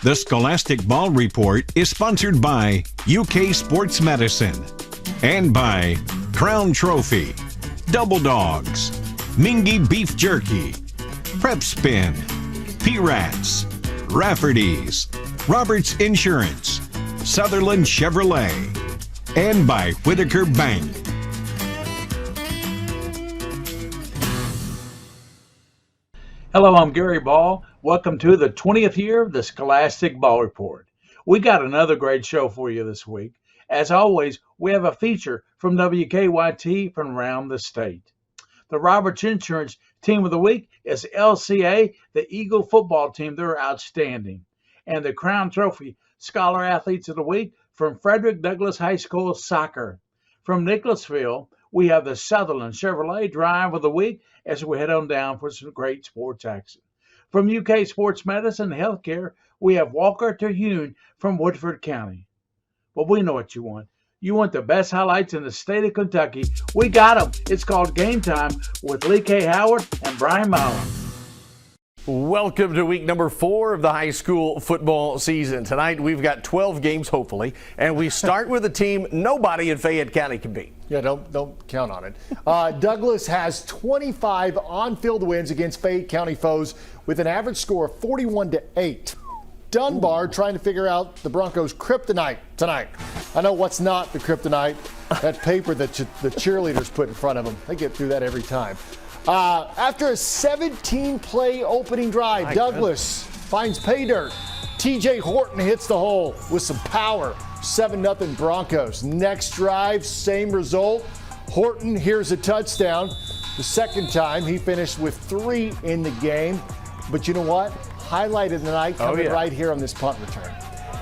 The Scholastic Ball Report is sponsored by UK Sports Medicine and by Crown Trophy, Double Dogs, Mingy Beef Jerky, Prep Spin, P-Rats, Rafferty's, Roberts Insurance, Sutherland Chevrolet, and by Whitaker Bank. Hello, I'm Gary Ball. Welcome to the 20th year of the Scholastic Ball Report. We got another great show for you this week. As always, we have a feature from WKYT from around the state. The Roberts Insurance Team of the Week is LCA, the Eagle football team. They're outstanding. And the Crown Trophy Scholar Athletes of the Week from Frederick Douglass High School Soccer. From Nicholasville, we have the Sutherland Chevrolet Drive of the Week as we head on down for some great sports action. From UK Sports Medicine and Healthcare, we have Walker Terhune from Woodford County. Well, we know what you want. You want the best highlights in the state of Kentucky. We got them. It's called Game Time with Lee K. Howard and Brian Mallon. Welcome to week number 4 of the high school football season. Tonight we've got 12 games, hopefully, and we start with a team nobody in Fayette County can beat. Yeah, don't count on it. Douglas has 25 on-field wins against Fayette County foes with an average score of 41-8. Dunbar trying to figure out the Broncos' kryptonite tonight. I know what's not the kryptonite. That paper that the cheerleaders put in front of them. They get through that every time. After a 17-play opening drive, Douglas finds pay dirt. TJ Horton hits the hole with some power. 7-0 Broncos. Next drive, same result. Horton here's a touchdown. The second time, he finished with 3 in the game. But you know what? Highlight of the night coming right here on this punt return.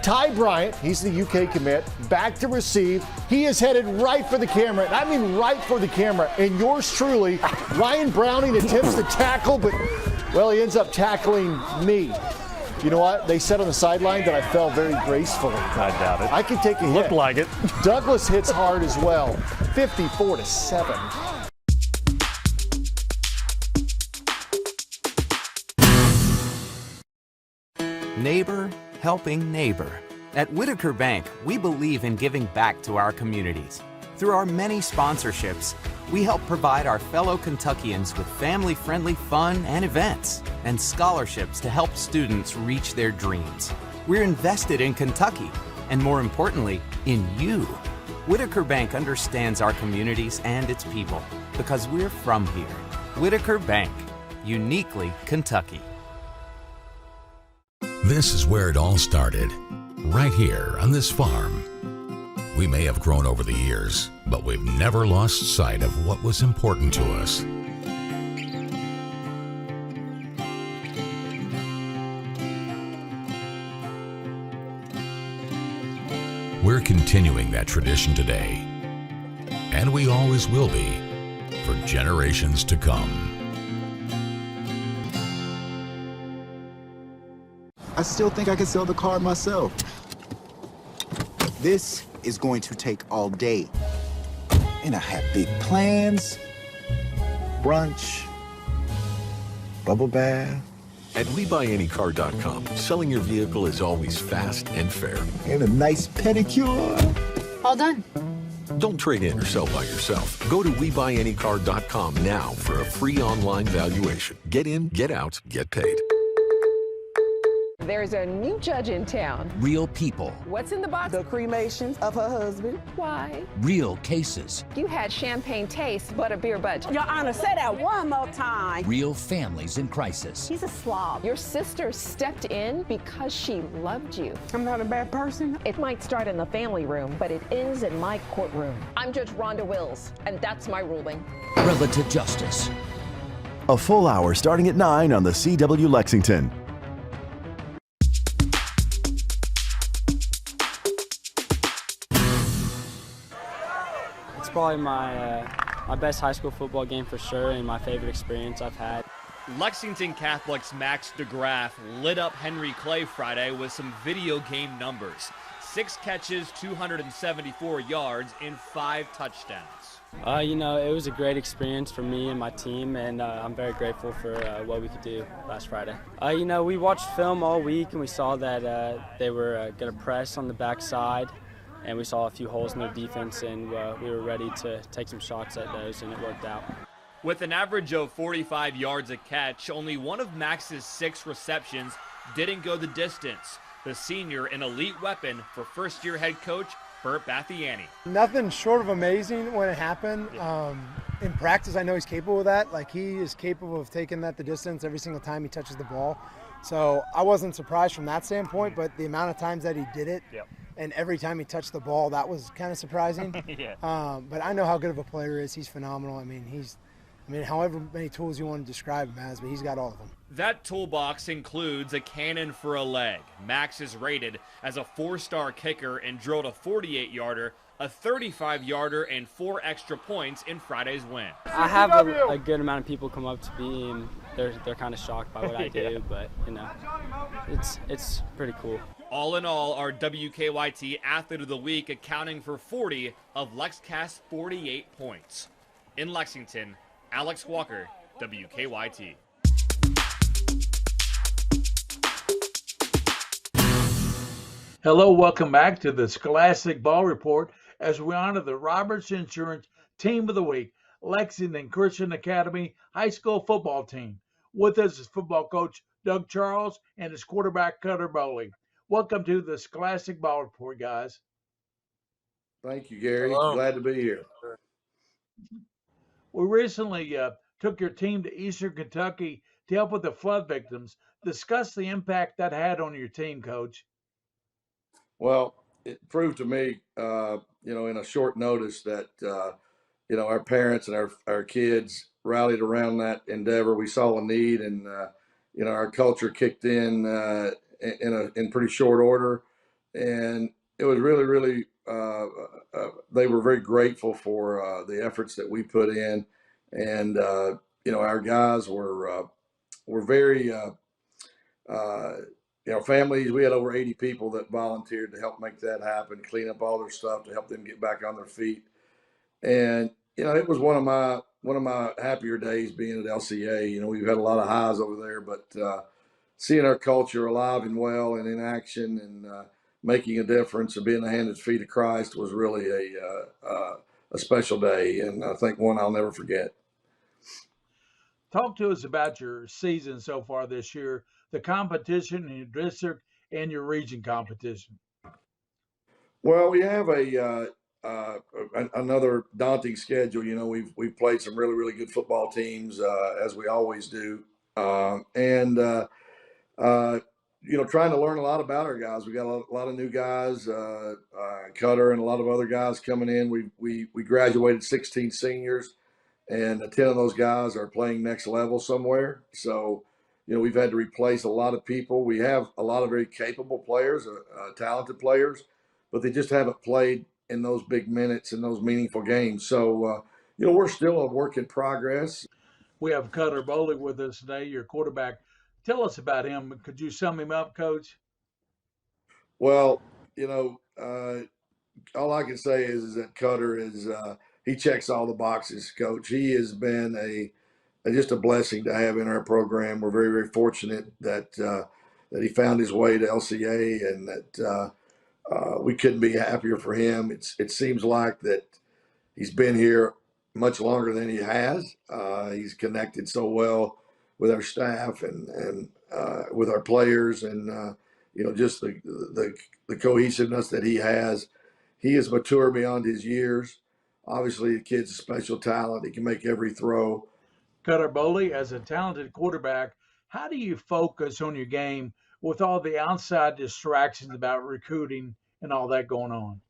Ty Bryant, he's the UK commit, back to receive. He is headed right for the camera, and I mean right for the camera. And yours truly, Ryan Browning attempts to tackle, but, well, he ends up tackling me. You know what? They said on the sideline that I fell very gracefully. I doubt it. I can take a hit. Looked like it. Douglas hits hard as well, 54-7. Neighbor helping neighbor. At Whitaker Bank, we believe in giving back to our communities. Through our many sponsorships, we help provide our fellow Kentuckians with family-friendly fun and events, and scholarships to help students reach their dreams. We're invested in Kentucky, and more importantly, in you. Whitaker Bank understands our communities and its people, because we're from here. Whitaker Bank, uniquely Kentucky. This is where it all started, right here on this farm. We may have grown over the years, but we've never lost sight of what was important to us. We're continuing that tradition today, and we always will be for generations to come. I still think I can sell the car myself. This is going to take all day. And I have big plans. Brunch, bubble bath. At WeBuyAnyCar.com, selling your vehicle is always fast and fair. And a nice pedicure. All done. Don't trade in or sell by yourself. Go to WeBuyAnyCar.com now for a free online valuation. Get in, get out, get paid. There's a new judge in town. Real people. What's in the box? The cremation of her husband. Why? Real cases. You had champagne taste, but a beer budget. Your Honor, say that one more time. Real families in crisis. He's a slob. Your sister stepped in because she loved you. I'm not a bad person. It might start in the family room, but it ends in my courtroom. I'm Judge Rhonda Wills, and that's my ruling. Relative justice. A full hour starting at 9 on the CW Lexington. Probably my best high school football game for sure, and my favorite experience I've had. Lexington Catholic's Max DeGraff lit up Henry Clay Friday with some video game numbers. 6 catches, 274 yards, and 5 touchdowns. It was a great experience for me and my team, and I'm very grateful for what we could do last Friday. We watched film all week, and we saw that they were going to press on the backside, and we saw a few holes in their defense, and we were ready to take some shots at those, and it worked out. With an average of 45 yards a catch, only one of Max's 6 receptions didn't go the distance. The senior, an elite weapon for first-year head coach Burt Bathiani. Nothing short of amazing when it happened. In practice, I know he's capable of that. Like, he is capable of taking that the distance every single time he touches the ball. So I wasn't surprised from that standpoint, but the amount of times that he did it, and every time he touched the ball, that was kind of surprising. But I know how good of a player he is. He's phenomenal. I mean, however many tools you want to describe him as, but he's got all of them. That toolbox includes a cannon for a leg. Max is rated as a 4-star kicker and drilled a 48-yarder, a 35-yarder, and 4 extra points in Friday's win. I have a good amount of people come up to me, and they're kind of shocked by what I do, but it's pretty cool. All in all, our WKYT Athlete of the Week accounting for 40 of LexCast's 48 points. In Lexington, Alex Walker, WKYT. Hello, welcome back to the Scholastic Ball Report as we honor the Roberts Insurance Team of the Week, Lexington Christian Academy High School football team. With us is football coach Doug Charles and his quarterback Cutter Bowley. Welcome to the Scholastic Ball Report, guys. Thank you, Gary. Hello. Glad to be here. We recently took your team to Eastern Kentucky to help with the flood victims. Discuss the impact that had on your team, Coach. Well, it proved to me, in a short notice that, our parents and our kids rallied around that endeavor. We saw a need, and our culture kicked in pretty short order, and it was really, really. They were very grateful for the efforts that we put in, and our guys were very. Families, we had over 80 people that volunteered to help make that happen, clean up all their stuff to help them get back on their feet. And, it was one of my happier days being at LCA. We've had a lot of highs over there, but seeing our culture alive and well and in action and making a difference and being the hand and feet of Christ was really a special day, and I think one I'll never forget. Talk to us about your season so far this year, the competition in your district and your region competition. Well, we have another daunting schedule. We've played some really, really good football teams, as we always do. Trying to learn a lot about our guys. We got a lot of new guys, Cutter and a lot of other guys coming in. We graduated 16 seniors, and 10 of those guys are playing next level somewhere. So, we've had to replace a lot of people. We have a lot of very capable players, talented players, but they just haven't played in those big minutes in those meaningful games. So, we're still a work in progress. We have Cutter Bowley with us today, your quarterback. Tell us about him. Could you sum him up, Coach? Well, all I can say is that Cutter is he checks all the boxes, Coach. He has been just a blessing to have in our program. We're very, very fortunate that he found his way to LCA, and that we couldn't be happier for him. It seems like that he's been here much longer than he has. He's connected so well with our staff and with our players, and just the cohesiveness that he has. He is mature beyond his years. Obviously, the kid's a special talent. He can make every throw. Cutter Bowley, as a talented quarterback, how do you focus on your game with all the outside distractions about recruiting and all that going on?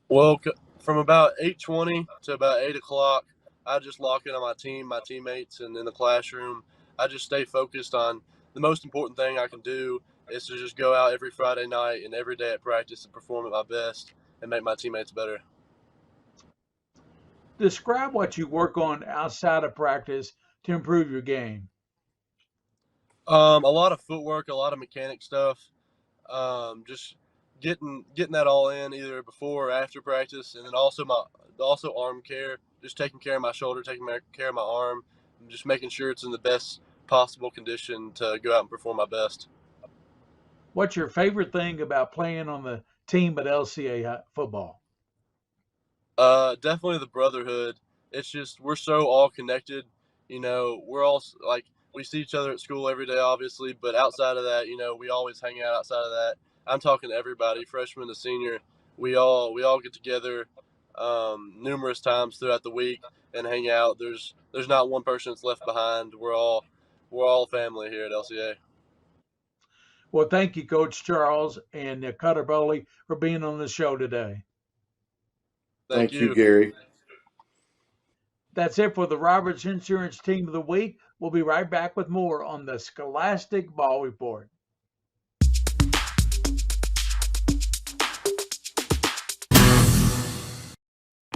Well, from about 8:20 to about 8 o'clock, I just lock in on my team, my teammates, and in the classroom, I just stay focused on the most important thing I can do is to just go out every Friday night and every day at practice and perform at my best and make my teammates better. Describe what you work on outside of practice to improve your game. A lot of footwork, a lot of mechanic stuff, just getting that all in either before or after practice, and then also arm care, just taking care of my shoulder, taking care of my arm, and just making sure it's in the best possible condition to go out and perform my best. What's your favorite thing about playing on the team at LCA football? Definitely the brotherhood. It's just we're so all connected. We're all like we see each other at school every day, obviously, but outside of that, we always hang out outside of that. I'm talking to everybody, freshman to senior. We all get together numerous times throughout the week and hang out. There's not one person that's left behind. We're all family here at LCA. Well, thank you, Coach Charles and Cutter Bowley, for being on the show today. Thank you, Gary. That's it for the Roberts Insurance Team of the Week. We'll be right back with more on the Scholastic Ball Report.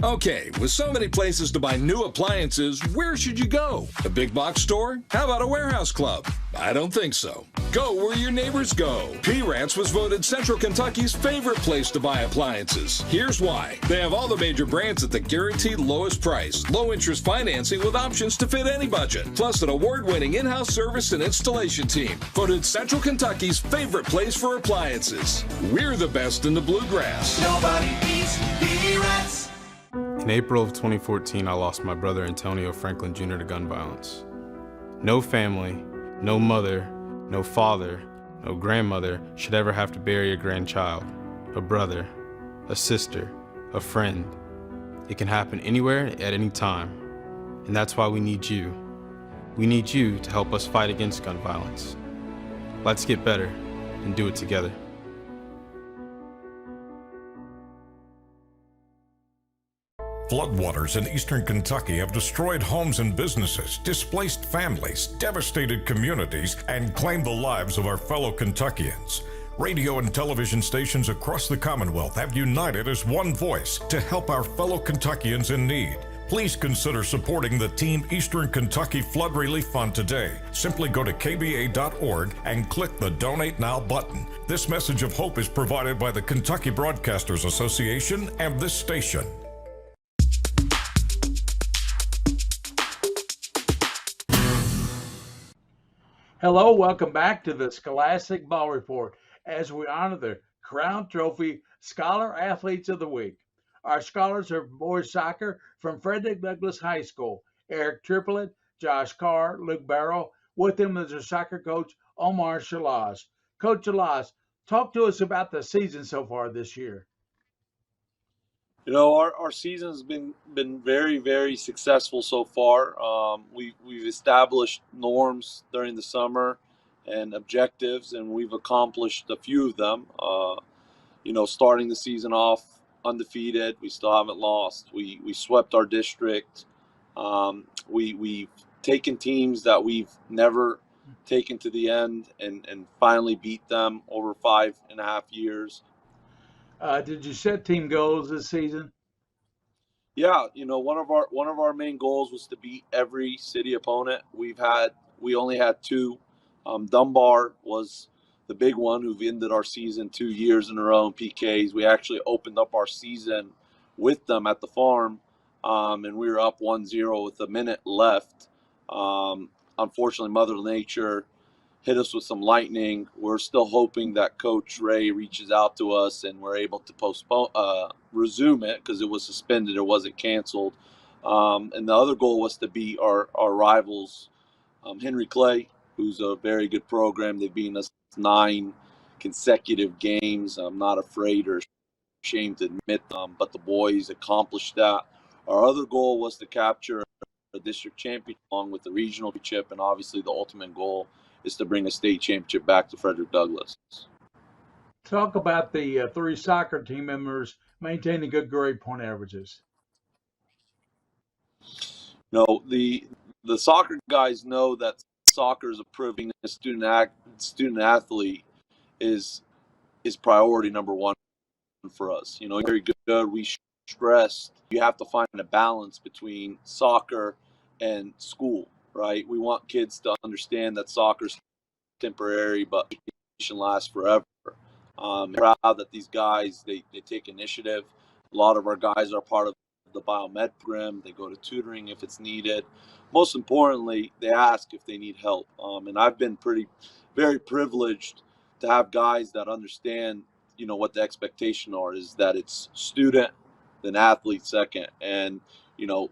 Okay, with so many places to buy new appliances, where should you go? A big box store? How about a warehouse club? I don't think so. Go where your neighbors go. P-Rats was voted Central Kentucky's favorite place to buy appliances. Here's why. They have all the major brands at the guaranteed lowest price. Low interest financing with options to fit any budget. Plus an award-winning in-house service and installation team. Voted Central Kentucky's favorite place for appliances. We're the best in the bluegrass. Nobody beats P-Rats. In April of 2014, I lost my brother Antonio Franklin Jr. to gun violence. No family, no mother, no father, no grandmother should ever have to bury a grandchild, a brother, a sister, a friend. It can happen anywhere at any time, and that's why we need you. We need you to help us fight against gun violence. Let's get better and do it together. Floodwaters in eastern Kentucky have destroyed homes and businesses, displaced families, devastated communities, and claimed the lives of our fellow Kentuckians. Radio and television stations across the Commonwealth have united as one voice to help our fellow Kentuckians in need. Please consider supporting the Team Eastern Kentucky Flood Relief Fund today. Simply go to kba.org and click the Donate Now button. This message of hope is provided by the Kentucky Broadcasters Association and this station. Hello, welcome back to the Scholastic Ball Report as we honor the Crown Trophy Scholar Athletes of the Week. Our scholars are boys soccer from Frederick Douglass High School. Eric Triplett, Josh Carr, Luke Barrow. With them is their soccer coach, Omar Shalaz. Coach Shalaz, talk to us about the season so far this year. Our season's been very, very successful so far. We've established norms during the summer and objectives, and we've accomplished a few of them. Starting the season off undefeated, we still haven't lost. We swept our district. We've taken teams that we've never taken to the end and finally beat them over 5.5 years. Did you set team goals this season? Yeah, one of our main goals was to beat every city opponent. We only had two. Dunbar was the big one who've ended our season 2 years in a row in PKs. We actually opened up our season with them at the farm, and we were up 1-0 with a minute left. Unfortunately, Mother Nature hit us with some lightning. We're still hoping that Coach Ray reaches out to us and we're able to resume it because it was suspended. It wasn't canceled. And the other goal was to beat our rivals, Henry Clay, who's a very good program. They've beaten us 9 consecutive games. I'm not afraid or ashamed to admit them, but the boys accomplished that. Our other goal was to capture a district championship along with the regional championship, and obviously the ultimate goal is to bring a state championship back to Frederick Douglass. Talk about the 3 soccer team members maintaining good grade point averages. The soccer guys know that soccer is proving a student athlete is priority number one for us. Very good. We stressed you have to find a balance between soccer and school. Right, we want kids to understand that soccer's temporary, but education lasts forever. Proud that these guys, they take initiative. A lot of our guys are part of the biomed program. They go to tutoring if it's needed. Most importantly, they ask if they need help. And I've been very privileged to have guys that understand, what the expectation is that it's student, then athlete second. And,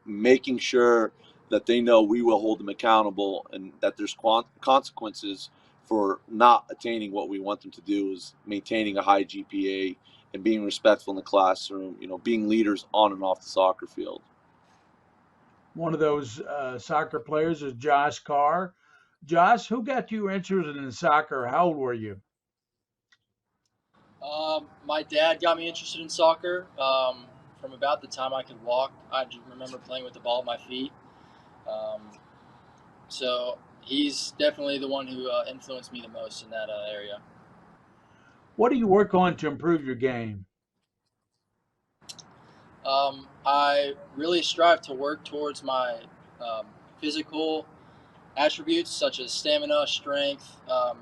making sure that they know we will hold them accountable and that there's consequences for not attaining what we want them to do, is maintaining a high GPA and being respectful in the classroom, being leaders on and off the soccer field. One of those soccer players is Josh Carr. Josh, who got you interested in soccer? How old were you? My dad got me interested in soccer from about the time I could walk. I just remember playing with the ball at my feet. So he's definitely the one who influenced me the most in that area. What do you work on to improve your game? I really strive to work towards my physical attributes such as stamina, strength,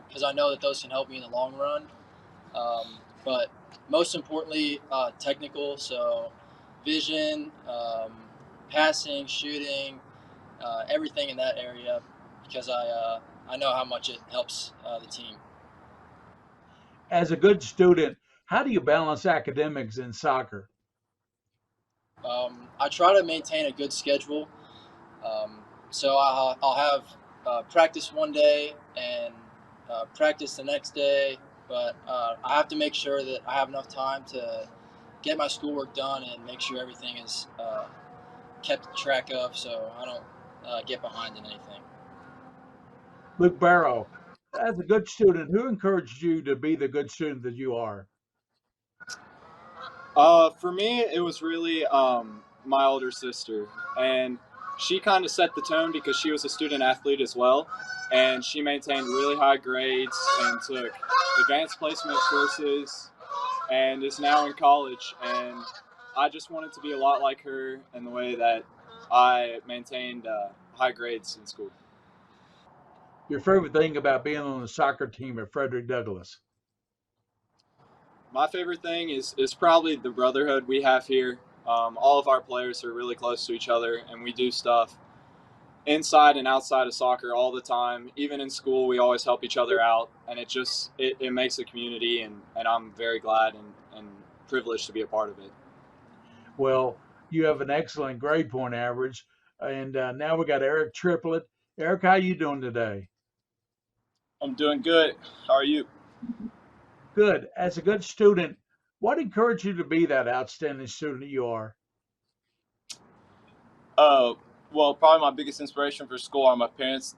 because I know that those can help me in the long run. But most importantly, technical, so vision, passing, shooting, everything in that area, because I know how much it helps the team. As a good student, how do you balance academics and soccer? I try to maintain a good schedule. So I'll have practice one day and practice the next day, but I have to make sure that I have enough time to get my schoolwork done and make sure everything is kept track of, so I don't get behind in anything. Luke Barrow, as a good student, who encouraged you to be the good student that you are? For me, it was really my older sister, and she kind of set the tone because she was a student athlete as well, and she maintained really high grades and took advanced placement courses and is now in college. And I just wanted to be a lot like her in the way that I maintained high grades in school. Your favorite thing about being on the soccer team at Frederick Douglass? My favorite thing is probably the brotherhood we have here. All of our players are really close to each other, and we do stuff inside and outside of soccer all the time. Even in school, we always help each other out, and it makes a community, and I'm very glad and privileged to be a part of it. Well, you have an excellent grade point average, and now we got Eric Triplett. Eric, how you doing today? I'm doing good. How are you? Good. As a good student, what encouraged you to be that outstanding student you are? Well, probably my biggest inspiration for school are my parents.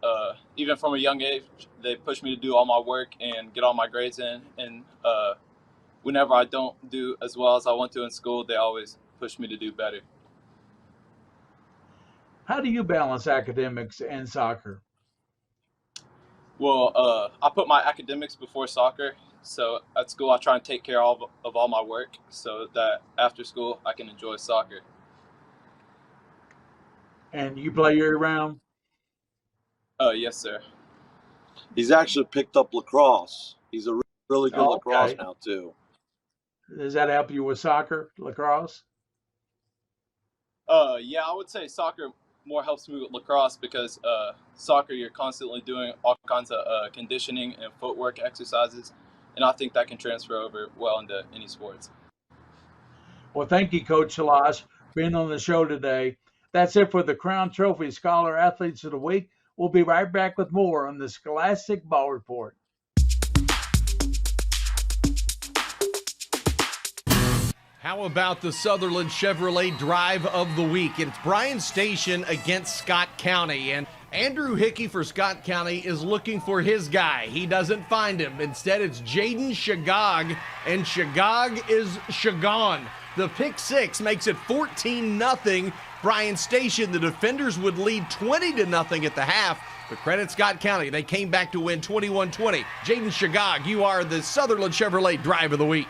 Even from a young age, they push me to do all my work and get all my grades in. And whenever I don't do as well as I want to in school, they always push me to do better. How do you balance academics and soccer? Well, I put my academics before soccer. So at school, I try and take care of all my work so that after school, I can enjoy soccer. And you play year round? Yes, sir. He's actually picked up lacrosse. He's a really good lacrosse now, too. Does that help you with soccer, lacrosse? Yeah, I would say soccer more helps me with lacrosse because soccer, you're constantly doing all kinds of conditioning and footwork exercises, and I think that can transfer over well into any sports. Well, thank you, Coach Shalash, for being on the show today. That's it for the Crown Trophy Scholar Athletes of the Week. We'll be right back with more on the Scholastic Ball Report. How about the Sutherland Chevrolet Drive of the Week? It's Bryan Station against Scott County, and Andrew Hickey for Scott County is looking for his guy. He doesn't find him. Instead, it's Jaden Shagog, and Shagog is Shagon. The pick six makes it 14-0 Bryan Station. The defenders would lead 20-0 at the half, but credit Scott County. They came back to win 21-20. Jaden Shagog, you are the Sutherland Chevrolet Drive of the Week.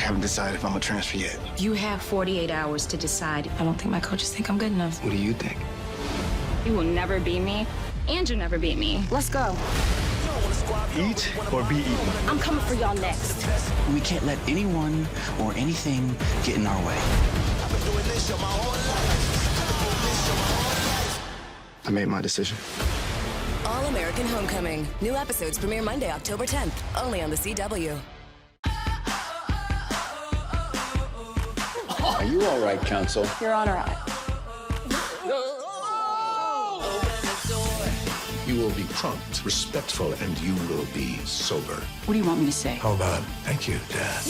haven't decided if I'm gonna transfer yet. You have 48 hours to decide. I don't think my coaches think I'm good enough. What do you think? You will never beat me, and you'll never beat me. Let's go. Eat or be eaten. I'm coming for y'all next. We can't let anyone or anything get in our way. I made my decision. All-American Homecoming. New episodes premiere Monday, October 10th, only on The CW. Are you all right, Counsel? Your Honor, You will be prompt, respectful, and you will be sober. What do you want me to say? How about thank you, Dad?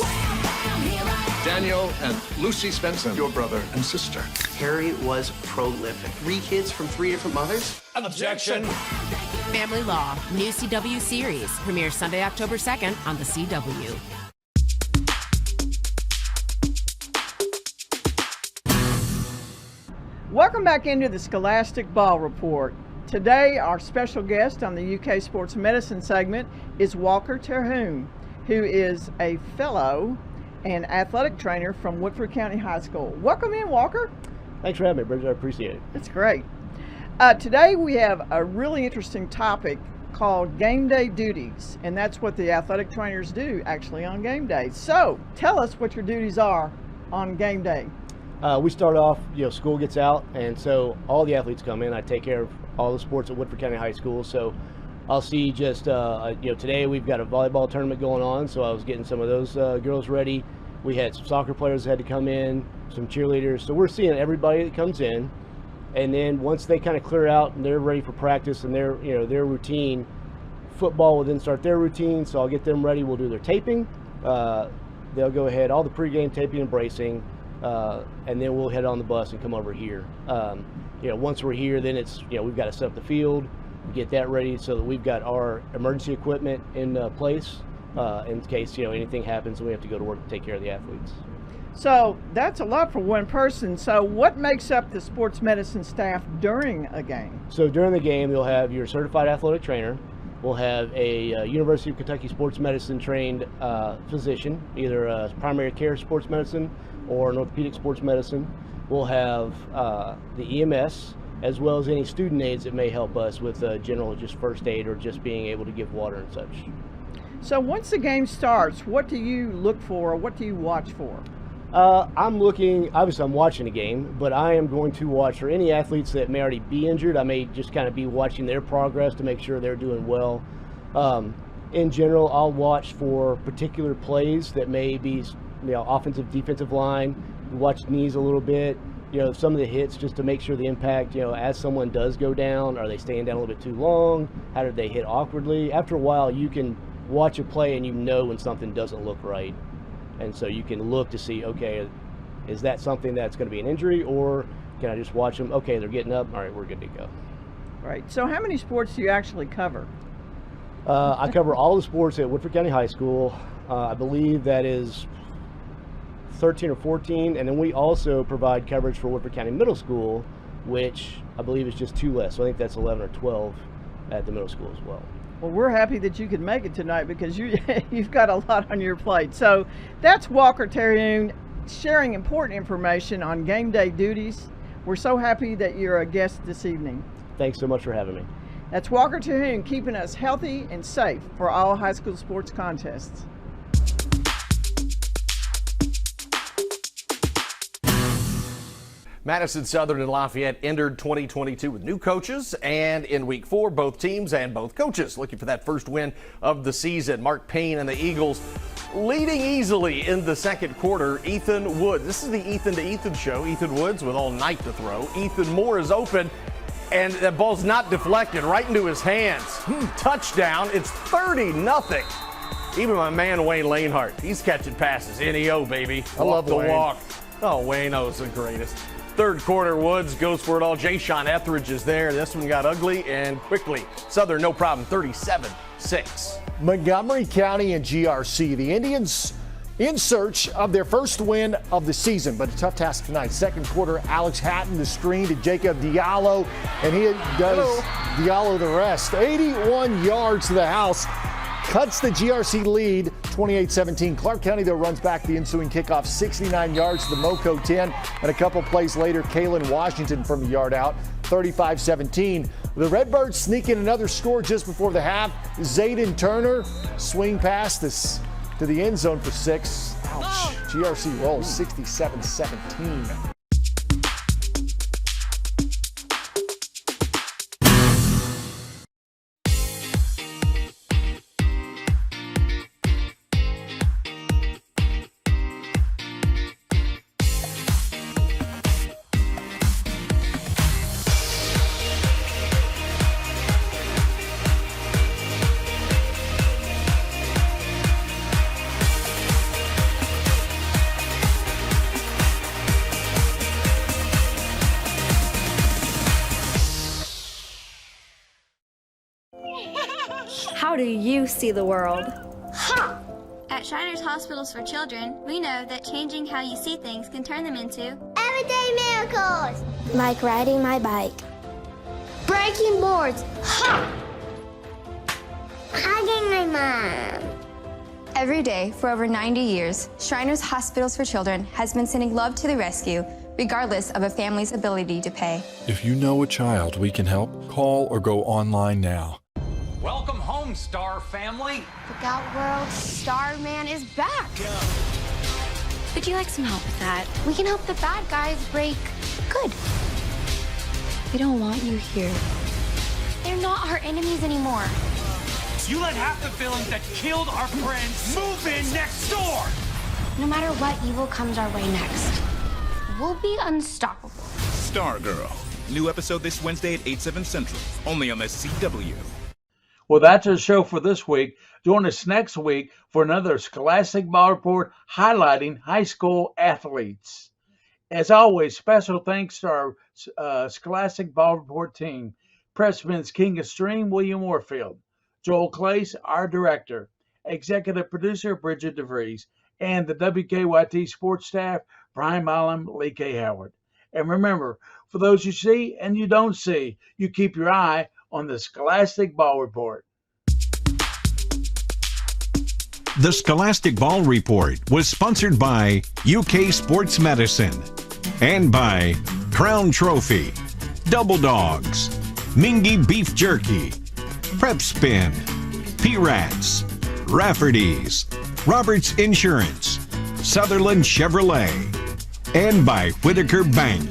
Daniel and Lucy Spencer, your brother and sister. Harry was prolific. 3 kids from 3 different mothers? Objection! Family Law, new CW series, premieres Sunday, October 2nd on The CW. Welcome back into the Scholastic Ball Report. Today, our special guest on the UK Sports Medicine segment is Walker Terhune, who is a fellow and athletic trainer from Woodford County High School. Welcome in, Walker. Thanks for having me, Bridget. I appreciate it. That's great. Today, we have a really interesting topic called game day duties, and that's what the athletic trainers do actually on game day. So, tell us what your duties are on game day. We start off, school gets out, and so all the athletes come in. I take care of all the sports at Woodford County High School. So I'll see just, today we've got a volleyball tournament going on, so I was getting some of those girls ready. We had some soccer players that had to come in, some cheerleaders. So we're seeing everybody that comes in, and then once they kind of clear out and they're ready for practice and their routine, football will then start their routine. So I'll get them ready. We'll do their taping. They'll go ahead, all the pregame taping and bracing. And then we'll head on the bus and come over here. Once we're here, then it's, we've got to set up the field, get that ready so that we've got our emergency equipment in place in case, anything happens and we have to go to work to take care of the athletes. So that's a lot for one person. So what makes up the sports medicine staff during a game? So during the game, you'll have your certified athletic trainer. We'll have a University of Kentucky sports medicine trained physician, either a primary care sports medicine or an orthopedic sports medicine. We'll have the EMS, as well as any student aides that may help us with general just first aid or just being able to give water and such. So once the game starts, what do you look for or what do you watch for? I'm looking, obviously I'm watching the game, but I am going to watch for any athletes that may already be injured. I may just kind of be watching their progress to make sure they're doing well. In general, I'll watch for particular plays that may be, offensive, defensive line, watch knees a little bit, some of the hits just to make sure the impact, as someone does go down, are they staying down a little bit too long? How did they hit awkwardly? After a while, you can watch a play and when something doesn't look right. And so you can look to see, okay, is that something that's going to be an injury, or can I just watch them? Okay, they're getting up. All right, we're good to go. Right. So how many sports do you actually cover? I cover all the sports at Woodford County High School. I believe that is 13 or 14. And then we also provide coverage for Woodford County Middle School, which I believe is just 2 less. So I think that's 11 or 12 at the middle school as well. Well, we're happy that you could make it tonight because you've got a lot on your plate. So that's Walker Terhune sharing important information on game day duties. We're so happy that you're a guest this evening. Thanks so much for having me. That's Walker Terhune keeping us healthy and safe for all high school sports contests. Madison Southern and Lafayette entered 2022 with new coaches, and in week 4, both teams and both coaches looking for that first win of the season. Mark Payne and the Eagles leading easily in the second quarter. Ethan Woods, this is the Ethan to Ethan show. Ethan Woods with all night to throw. Ethan Moore is open, and that ball's not deflected, right into his hands. Touchdown. It's 30-0. Even my man Wayne Lanehart, he's catching passes. NEO, baby. I love the walk. Oh, Wayno's the greatest. Third quarter, Woods goes for it all. Jay-Sean Etheridge is there. This one got ugly and quickly. Southern, no problem, 37-6. Montgomery County and GRC. The Indians in search of their first win of the season, but a tough task tonight. Second quarter, Alex Hatton the screen to Jacob Diallo, and he does Diallo the rest. 81 yards to the house. cuts the GRC lead 28-17. Clark County, though, runs back the ensuing kickoff 69 yards to the Moco 10. And a couple plays later, Kalen Washington from a yard out, 35-17. The Redbirds sneak in another score just before the half. Zayden Turner swing past this to the end zone for 6. Ouch. GRC rolls 67-17. How do you see the world? Ha! At Shriners Hospitals for Children, we know that changing how you see things can turn them into everyday miracles. Like riding my bike. Breaking boards. Ha! Hugging my mom. Every day for over 90 years, Shriners Hospitals for Children has been sending love to the rescue, regardless of a family's ability to pay. If you know a child we can help, call or go online now. Welcome home, Star family. Look out, world. Starman is back. Would you like some help with that? We can help the bad guys break good. We don't want you here. They're not our enemies anymore. You let half the villains that killed our friends move in next door. No matter what evil comes our way next, we'll be unstoppable. Stargirl. New episode this Wednesday at 8/7 Central. Only on the CW. Well, that's our show for this week. Join us next week for another Scholastic Ball Report highlighting high school athletes. As always, special thanks to our Scholastic Ball Report team. Pressman's King of Stream, William Warfield. Joel Clace, our director. Executive producer, Bridget DeVries. And the WKYT sports staff, Brian Milam, Lee K. Howard. And remember, for those you see and you don't see, you keep your eye on the Scholastic Ball Report. The Scholastic Ball Report was sponsored by UK Sports Medicine and by Crown Trophy, Double Dogs, Mingy Beef Jerky, Prep Spin, P-Rats, Rafferty's, Roberts Insurance, Sutherland Chevrolet, and by Whitaker Bank.